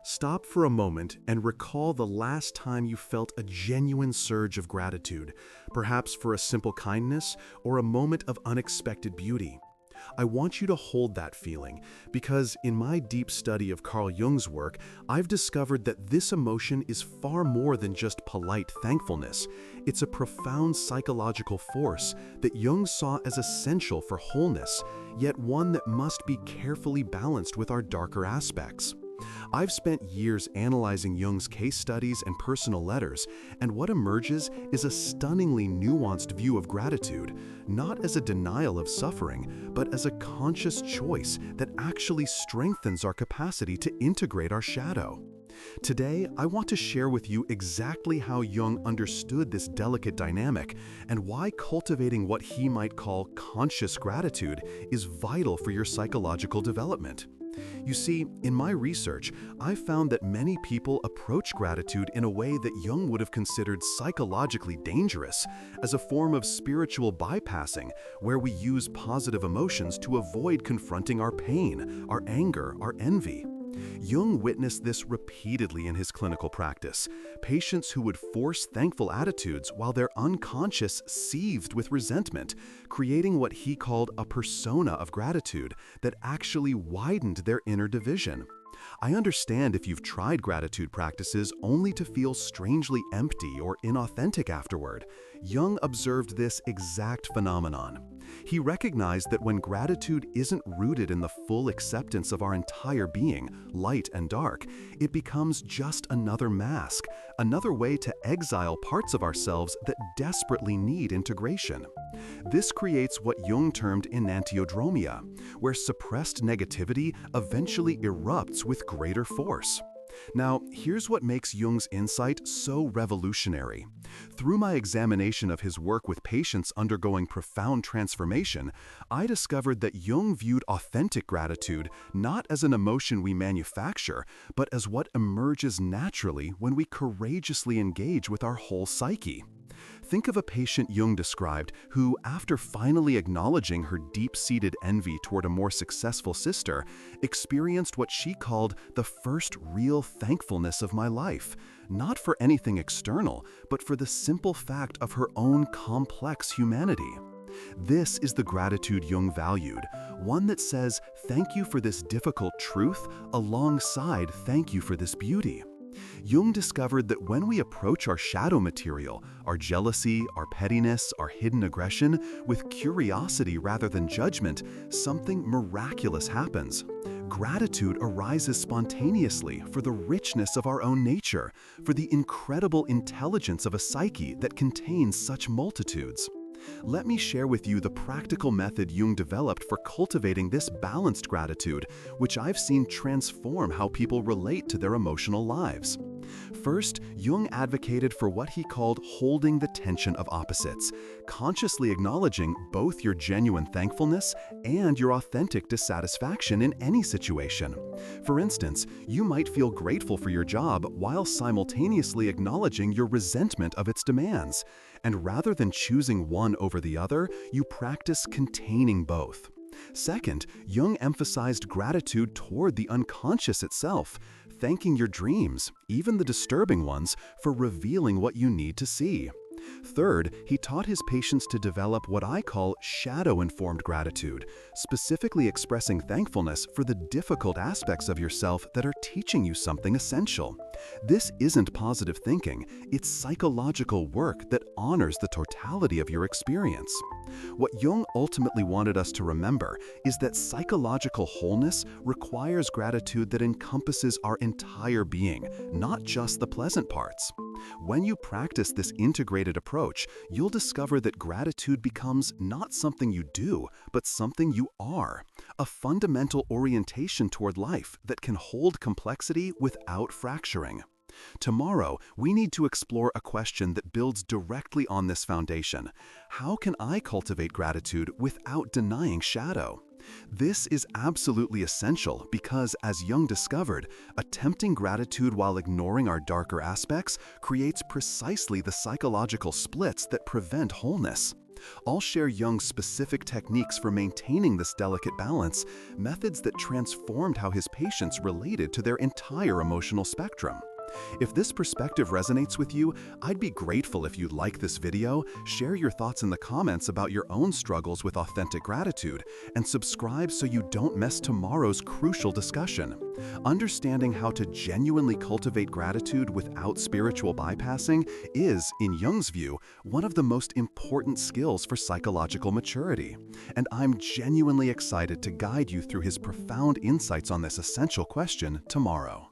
Stop for a moment and recall the last time you felt a genuine surge of gratitude, perhaps for a simple kindness or a moment of unexpected beauty. I want you to hold that feeling because in my deep study of Carl Jung's work, I've discovered that this emotion is far more than just polite thankfulness. It's a profound psychological force that Jung saw as essential for wholeness, yet one that must be carefully balanced with our darker aspects. I've spent years analyzing Jung's case studies and personal letters, and what emerges is a stunningly nuanced view of gratitude, not as a denial of suffering, but as a conscious choice that actually strengthens our capacity to integrate our shadow. Today, I want to share with you exactly how Jung understood this delicate dynamic and why cultivating what he might call conscious gratitude is vital for your psychological development. You see, in my research, I've found that many people approach gratitude in a way that Jung would have considered psychologically dangerous, as a form of spiritual bypassing, where we use positive emotions to avoid confronting our pain, our anger, our envy. Jung witnessed this repeatedly in his clinical practice. Patients who would force thankful attitudes while their unconscious seethed with resentment, creating what he called a persona of gratitude that actually widened their inner division. I understand if you've tried gratitude practices only to feel strangely empty or inauthentic afterward. Jung observed this exact phenomenon. He recognized that when gratitude isn't rooted in the full acceptance of our entire being, light and dark, it becomes just another mask, another way to exile parts of ourselves that desperately need integration. This creates what Jung termed enantiodromia, where suppressed negativity eventually erupts with greater force. Now, here's what makes Jung's insight so revolutionary. Through my examination of his work with patients undergoing profound transformation, I discovered that Jung viewed authentic gratitude not as an emotion we manufacture, but as what emerges naturally when we courageously engage with our whole psyche. Think of a patient Jung described who, after finally acknowledging her deep-seated envy toward a more successful sister, experienced what she called the first real thankfulness of my life, not for anything external, but for the simple fact of her own complex humanity. This is the gratitude Jung valued, one that says, "Thank you for this difficult truth," alongside "Thank you for this beauty." Jung discovered that when we approach our shadow material, our jealousy, our pettiness, our hidden aggression, with curiosity rather than judgment, something miraculous happens. Gratitude arises spontaneously for the richness of our own nature, for the incredible intelligence of a psyche that contains such multitudes. Let me share with you the practical method Jung developed for cultivating this balanced gratitude, which I've seen transform how people relate to their emotional lives. First, Jung advocated for what he called holding the tension of opposites, consciously acknowledging both your genuine thankfulness and your authentic dissatisfaction in any situation. For instance, you might feel grateful for your job while simultaneously acknowledging your resentment of its demands. And rather than choosing one over the other, you practice containing both. Second, Jung emphasized gratitude toward the unconscious itself, thanking your dreams, even the disturbing ones, for revealing what you need to see. Third, he taught his patients to develop what I call shadow-informed gratitude, specifically expressing thankfulness for the difficult aspects of yourself that are teaching you something essential. This isn't positive thinking, it's psychological work that honors the totality of your experience. What Jung ultimately wanted us to remember is that psychological wholeness requires gratitude that encompasses our entire being, not just the pleasant parts. When you practice this integrated approach, you'll discover that gratitude becomes not something you do, but something you are, a fundamental orientation toward life that can hold complexity without fracturing. Tomorrow, we need to explore a question that builds directly on this foundation. How can I cultivate gratitude without denying shadow? This is absolutely essential because, as Jung discovered, attempting gratitude while ignoring our darker aspects creates precisely the psychological splits that prevent wholeness. I'll share Jung's specific techniques for maintaining this delicate balance, methods that transformed how his patients related to their entire emotional spectrum. If this perspective resonates with you, I'd be grateful if you'd like this video, share your thoughts in the comments about your own struggles with authentic gratitude, and subscribe so you don't miss tomorrow's crucial discussion. Understanding how to genuinely cultivate gratitude without spiritual bypassing is, in Jung's view, one of the most important skills for psychological maturity. And I'm genuinely excited to guide you through his profound insights on this essential question tomorrow.